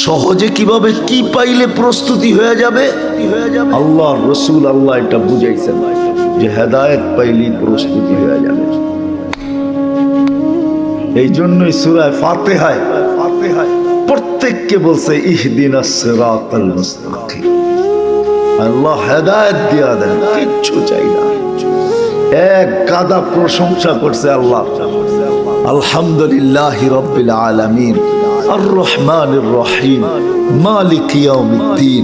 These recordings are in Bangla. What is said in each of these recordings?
সহজে কিভাবে কি পাইলে প্রস্তুতি হয়ে যাবে। আল্লাহ রসুল আল্লাহ এটা বুঝাইছেন যে হেদায়েত পাইলেই প্রস্তুতি হয়ে যাবে। এই জন্যই সূরা ফাতিহায় প্রত্যেককে বলছে ইহদিনাস সিরাতাল মুস্তাকিম। আল্লাহ হেদায়েত দিয়া দেন, কিচ্ছু চাই না। এক গাদা প্রশংসা করছে আল্লাহ, আলহামদুলিল্লাহি রাব্বিল আলামিন আর রহমানির রহিম মালিক ইয়াউমিদ্দিন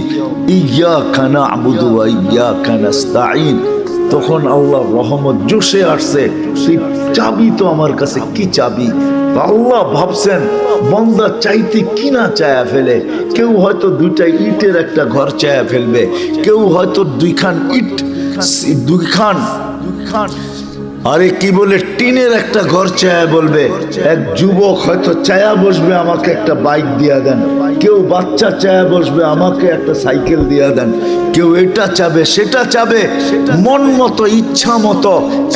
ইয়্যাকা না'বুদু ওয়া ইয়্যাকা নাস্তাঈন। তখন আল্লাহর রহমত জোশে আসছে, চাবি তো আমার কাছে, কি চাবি? আল্লাহ ভাবছেন বান্দা চাইতে কি না চায়া ফেলে। কেউ হয়তো দুইটা ইটের একটা ঘর চায়া ফেলবে, কেউ হয়তো দুইখান আরে কি বলে টিনের একটা ঘর চায়া বলবে। এক যুবক হয়তো চায়া বসবে আমাকে একটা বাইক দিয়া দেন, কেউ বাচ্চা চায়া বসবে আমাকে একটা সাইকেল দিয়া দেন, কেউ এটা চাবে সেটা চাবে, মন মতো ইচ্ছা মতো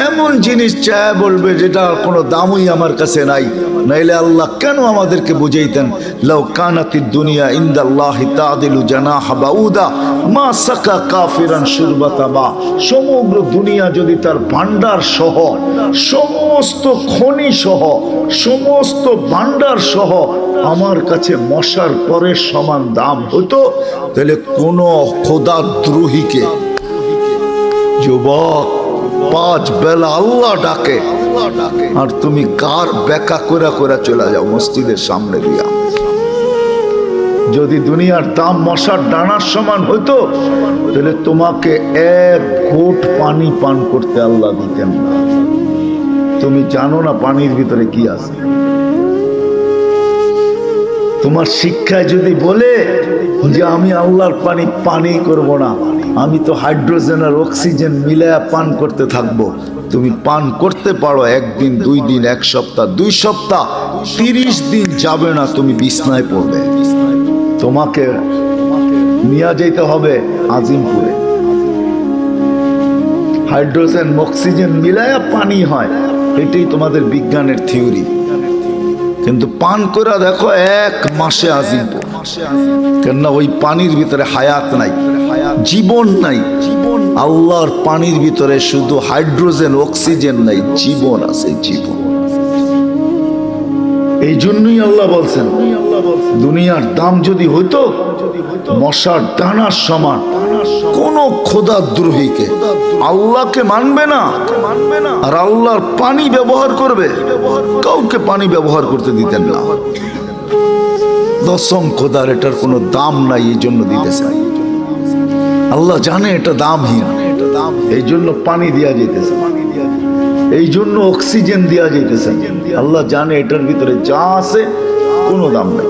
এমন জিনিস চায়া বলবে যেটা কোনো দামই আমার কাছে নাই। নাইলে আল্লাহ কেন আমাদেরকে বুঝাইতেন লাউ কানাতিদ দুনিয়া ইনদাল্লাহি তাদিলু জানাহা বাউদা মা সাকা কাফিরান শুরবাতা মা। সমগ্র দুনিয়া যদি তার ভান্ডার সহ, সমস্ত খনি সহ, সমস্ত ভান্ডার সহ আমার কাছে মশার পরের সমান দাম হতো, তাহলে কোন খোদাদ্রোহীকে, যুবক 5 বেলা আল্লাহ ডাকে আর তুমি কার বেকা করে করে চলে যাও মসজিদের সামনে দিয়া। যদি দুনিয়ার দাম মশার ডানার সমান হইতো তাহলে তোমাকে 1 ঘোট পানি পান করতে আল্লাহ দিতেন না। তুমি জানো না পানির ভিতরে কি আছে? তোমার শিক্ষায় যদি বলে যে আমি আল্লাহর পানি করব না, আমি তো হাইড্রোজেন আর অক্সিজেন মিলায়া পান করতে থাকবো, তুমি পান করতে পারো 1 দিন 2 দিন 1 সপ্তাহ 2 সপ্তাহ 30 দিন যাবে না, তুমি বিছনায় পড়বে। তোমাকে নিয়ে যেতে হবে আজিমপুরে। হাইড্রোজেন অক্সিজেন মিলায়া পানি হয়, এটাই তোমাদের বিজ্ঞানের থিওরি। কিন্তু পান করে দেখো 1 মাসে আজিমপুর, কেননা ওই পানির ভিতরে হায়াত নাই, জীবন নাই। আল্লাহর পানির ভিতরে শুধু হাইড্রোজেন অক্সিজেন নাই, জীবন আছে, জীবন। এই জন্যই আল্লাহ বলছেন দুনিয়ার দাম যদি হইতো মশার ডানার সমান, কোন খোদাদ্রোহীকে আল্লাহকে মানবে না আর আল্লাহর পানি ব্যবহার করবে, কাউকে পানি ব্যবহার করতে দিতেন না। দশম খোদার এটার কোনো দাম নাই, এই জন্য দিতেছে। আল্লাহ জানে এটা দামহীন, এই জন্য পানি দেয়া যেতেছে, এই জন্য অক্সিজেন দেয়া যেতেছে। আল্লাহ জানে এটার ভিতরে যা আছে কোনো দাম নাই।